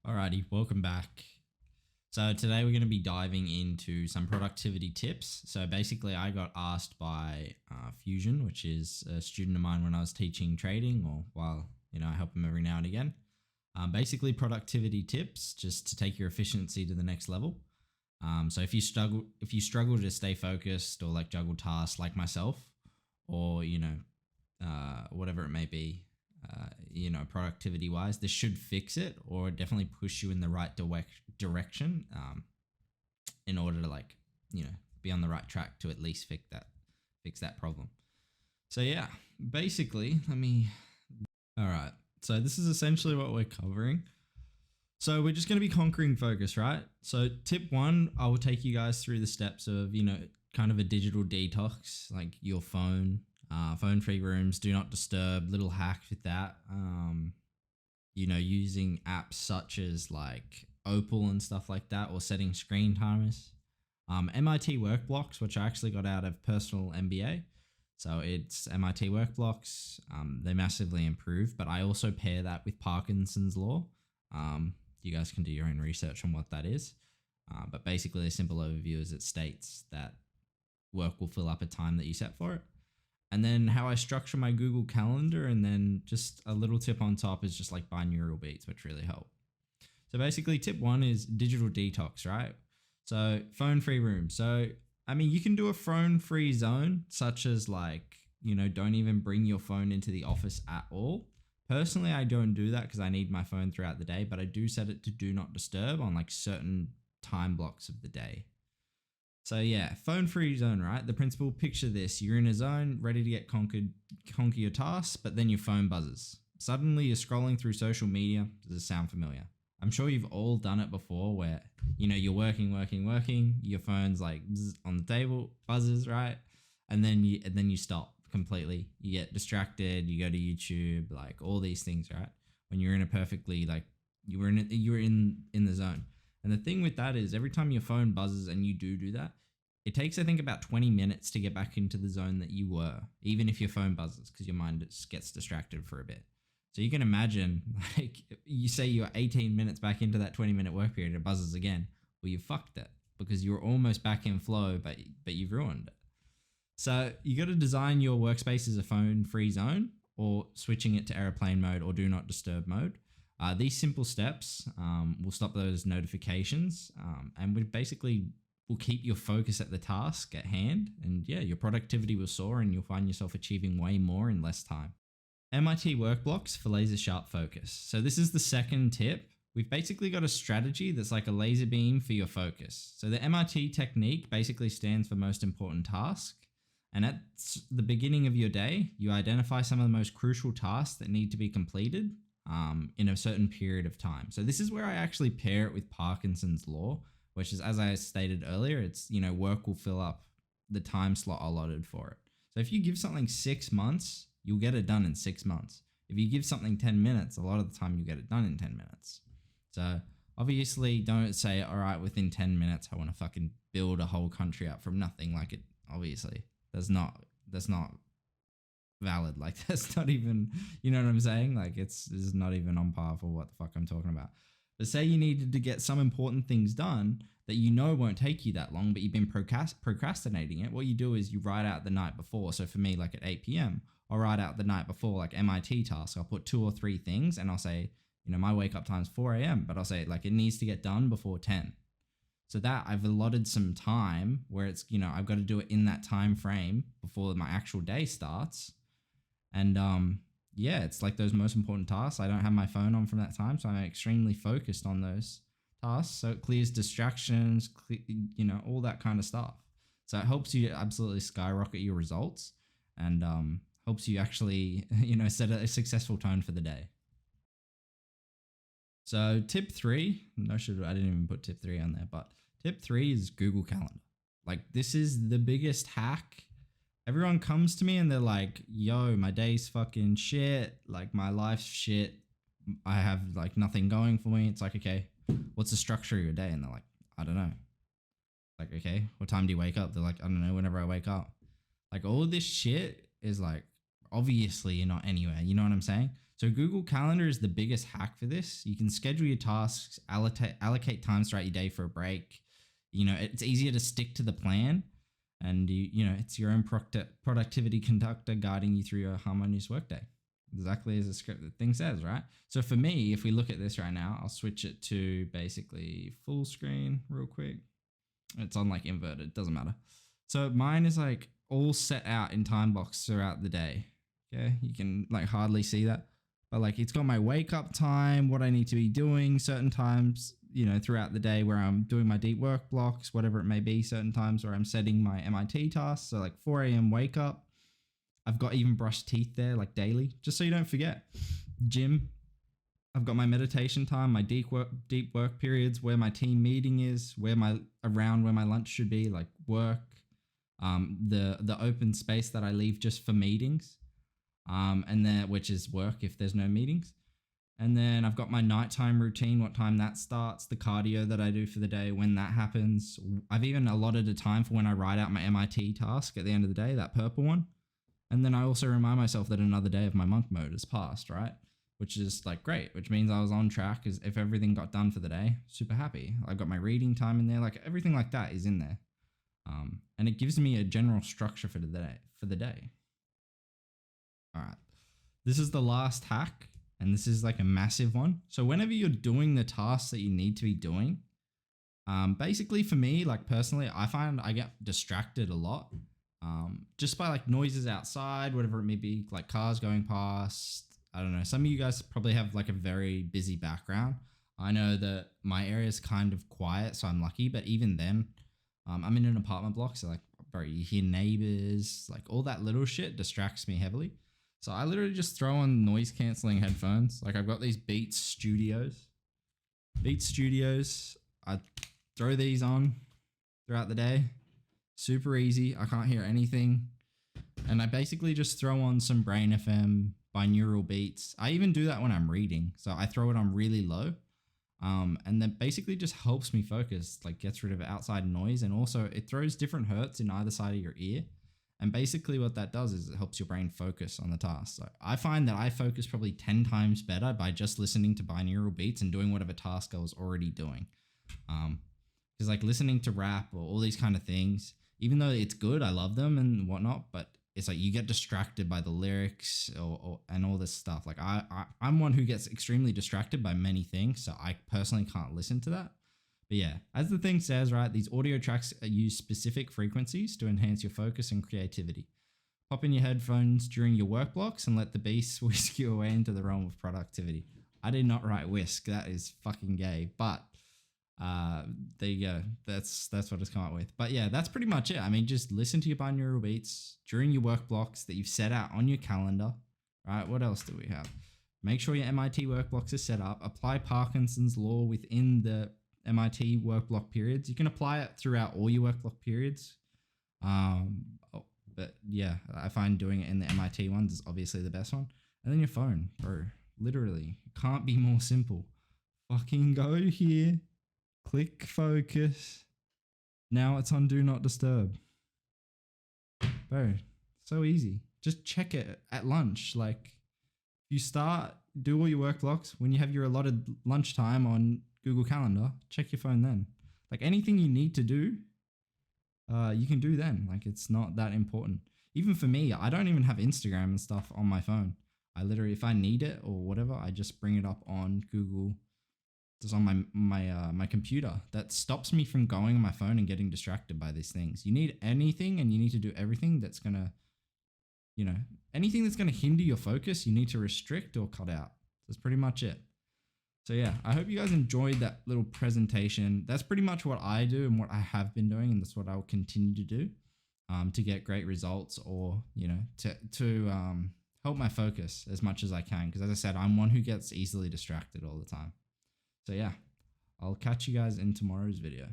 Alrighty, welcome back. So today we're going to be diving into some productivity tips. So basically, I got asked by Fusion, which is a student of mine when I was teaching trading, or while I help him every now and again. Basically, productivity tips just to take your efficiency to the next level. So if you struggle to stay focused or like juggle tasks like myself, or whatever it may be, productivity wise, this should fix it or definitely push you in the right direction, in order to be on the right track to at least fix that problem. So yeah, basically, all right. So this is essentially what we're covering. So we're just going to be conquering focus, right? So tip one, I will take you guys through the steps of, kind of a digital detox, like your phone-free rooms, do not disturb, little hacks with that. Using apps such as like Opal and stuff like that, or setting screen timers. MIT work blocks, which I actually got out of personal MBA. So it's MIT work blocks. They massively improve, but I also pair that with Parkinson's law. You guys can do your own research on what that is. But basically, a simple overview is it states that work will fill up a time that you set for it. And then how I structure my Google Calendar, and then just a little tip on top is just like binaural beats, which really help. So basically, tip one is digital detox, right? So phone-free room. So, you can do a phone-free zone, such as don't even bring your phone into the office at all. Personally, I don't do that because I need my phone throughout the day, but I do set it to do not disturb on like certain time blocks of the day. So yeah, phone-free zone, right? The principle, picture this. You're in a zone, ready to get conquer your tasks, but then your phone buzzes. Suddenly you're scrolling through social media. Does this sound familiar? I'm sure you've all done it before where, you're working, your phone's like on the table, buzzes, right? And then you stop completely. You get distracted, you go to YouTube, like all these things, right? When you're in a perfectly, like you were in the zone. And the thing with that is every time your phone buzzes and you do that, it takes, I think, about 20 minutes to get back into the zone that you were, even if your phone buzzes, because your mind just gets distracted for a bit. So you can imagine, like, you say you're 18 minutes back into that 20-minute work period, it buzzes again. Well, you fucked it because you were almost back in flow, but you've ruined it. So you got to design your workspace as a phone-free zone, or switching it to airplane mode or do not disturb mode. These simple steps will stop those notifications, and will keep your focus at the task at hand. And yeah, your productivity will soar and you'll find yourself achieving way more in less time. MIT work blocks for laser sharp focus. So this is the second tip. We've basically got a strategy that's like a laser beam for your focus. So the MIT technique basically stands for most important task. And at the beginning of your day, you identify some of the most crucial tasks that need to be completed in a certain period of time. So this is where I actually pair it with Parkinson's law, which is, as I stated earlier, it's, work will fill up the time slot allotted for it. So if you give something 6 months, you'll get it done in 6 months. If you give something 10 minutes, a lot of the time you get it done in 10 minutes. So obviously don't say, all right, within 10 minutes, I want to fucking build a whole country up from nothing. Like, it obviously that's not valid. Like, that's not even, you know what I'm saying? Like, it's not even on par for what the fuck I'm talking about. But say you needed to get some important things done that won't take you that long, but you've been procrastinating it. What you do is you write out the night before. So for me, like at 8 p.m, I'll write out the night before, like MIT tasks. I'll put 2 or 3 things and I'll say, my wake up time is 4 a.m, but I'll say like it needs to get done before 10. So that I've allotted some time where it's, I've got to do it in that time frame before my actual day starts. And yeah, it's like those most important tasks. I don't have my phone on from that time, so I'm extremely focused on those tasks. So it clears distractions, all that kind of stuff. So it helps you absolutely skyrocket your results, and helps you actually, set a successful tone for the day. So tip 3, I didn't even put tip 3 on there, but tip 3 is Google Calendar. Like, this is the biggest hack. Everyone comes to me and they're like, yo, my day's fucking shit. Like, my life's shit. I have like nothing going for me. It's like, okay, what's the structure of your day? And they're like, I don't know. Like, okay, what time do you wake up? They're like, I don't know, whenever I wake up. Like, all this shit is like, obviously you're not anywhere. You know what I'm saying? So Google Calendar is the biggest hack for this. You can schedule your tasks, allocate times throughout your day for a break. It's easier to stick to the plan, and it's your own productivity conductor guiding you through your harmonious workday, exactly as the script thing says, right? So for me, if we look at this right now, I'll switch it to basically full screen real quick. It's on like inverted, doesn't matter. So mine is like all set out in time blocks throughout the day. Okay, you can like hardly see that, but like it's got my wake up time, what I need to be doing certain times, throughout the day where I'm doing my deep work blocks, whatever it may be, certain times where I'm setting my MIT tasks. So like 4 a.m. wake up. I've got even brushed teeth there like daily, just so you don't forget. Gym. I've got my meditation time, my deep work periods, where my team meeting is, where my lunch should be, like work, the open space that I leave just for meetings, and then which is work if there's no meetings. And then I've got my nighttime routine, what time that starts, the cardio that I do for the day, when that happens. I've even allotted a time for when I write out my MIT task at the end of the day, that purple one. And then I also remind myself that another day of my monk mode has passed, right? Which is like great, which means I was on track, because if everything got done for the day, super happy. I got my reading time in there, like everything like that is in there. And it gives me a general structure for the day. All right. This is the last hack, and this is like a massive one. So whenever you're doing the tasks that you need to be doing, basically for me, like personally, I find I get distracted a lot. Just by like noises outside, whatever it may be, like cars going past. I don't know. Some of you guys probably have like a very busy background. I know that my area is kind of quiet, so I'm lucky. But even then, I'm in an apartment block, so like, bro, you hear neighbors, like all that little shit distracts me heavily. So I literally just throw on noise canceling headphones. Like I've got these Beats Studios. I throw these on throughout the day. Super easy. I can't hear anything. And I basically just throw on some Brain FM, binaural beats. I even do that when I'm reading. So I throw it on really low. And then basically just helps me focus, like gets rid of outside noise. And also it throws different hertz in either side of your ear. And basically what that does is it helps your brain focus on the task. So I find that I focus probably 10 times better by just listening to binaural beats and doing whatever task I was already doing. Because like listening to rap or all these kind of things, even though it's good, I love them and whatnot, but it's like you get distracted by the lyrics and all this stuff. Like I'm one who gets extremely distracted by many things, so I personally can't listen to that. But yeah, as the thing says, right, these audio tracks use specific frequencies to enhance your focus and creativity. Pop in your headphones during your work blocks and let the beast whisk you away into the realm of productivity. I did not write whisk. That is fucking gay. But there you go. That's what it's come up with. But yeah, that's pretty much it. I mean, just listen to your binaural beats during your work blocks that you've set out on your calendar. Right? What else do we have? Make sure your MIT work blocks are set up. Apply Parkinson's law within the MIT work block periods. You can apply it throughout all your work block periods. But yeah, I find doing it in the MIT ones is obviously the best one. And then your phone, bro. Literally, can't be more simple. Fucking go here. Click focus. Now it's on do not disturb. Bro, so easy. Just check it at lunch. Like, you do all your work blocks. When you have your allotted lunchtime on Google Calendar, check your phone then. Like anything you need to do, you can do then. Like it's not that important. Even for me, I don't even have Instagram and stuff on my phone. I literally, if I need it or whatever, I just bring it up on Google. Just on my computer. That stops me from going on my phone and getting distracted by these things. You need anything and you need to do everything that's gonna, anything that's gonna hinder your focus, you need to restrict or cut out. That's pretty much it. So yeah, I hope you guys enjoyed that little presentation. That's pretty much what I do and what I have been doing, and that's what I'll continue to do to get great results, or to help my focus as much as I can. Because as I said, I'm one who gets easily distracted all the time. So yeah, I'll catch you guys in tomorrow's video.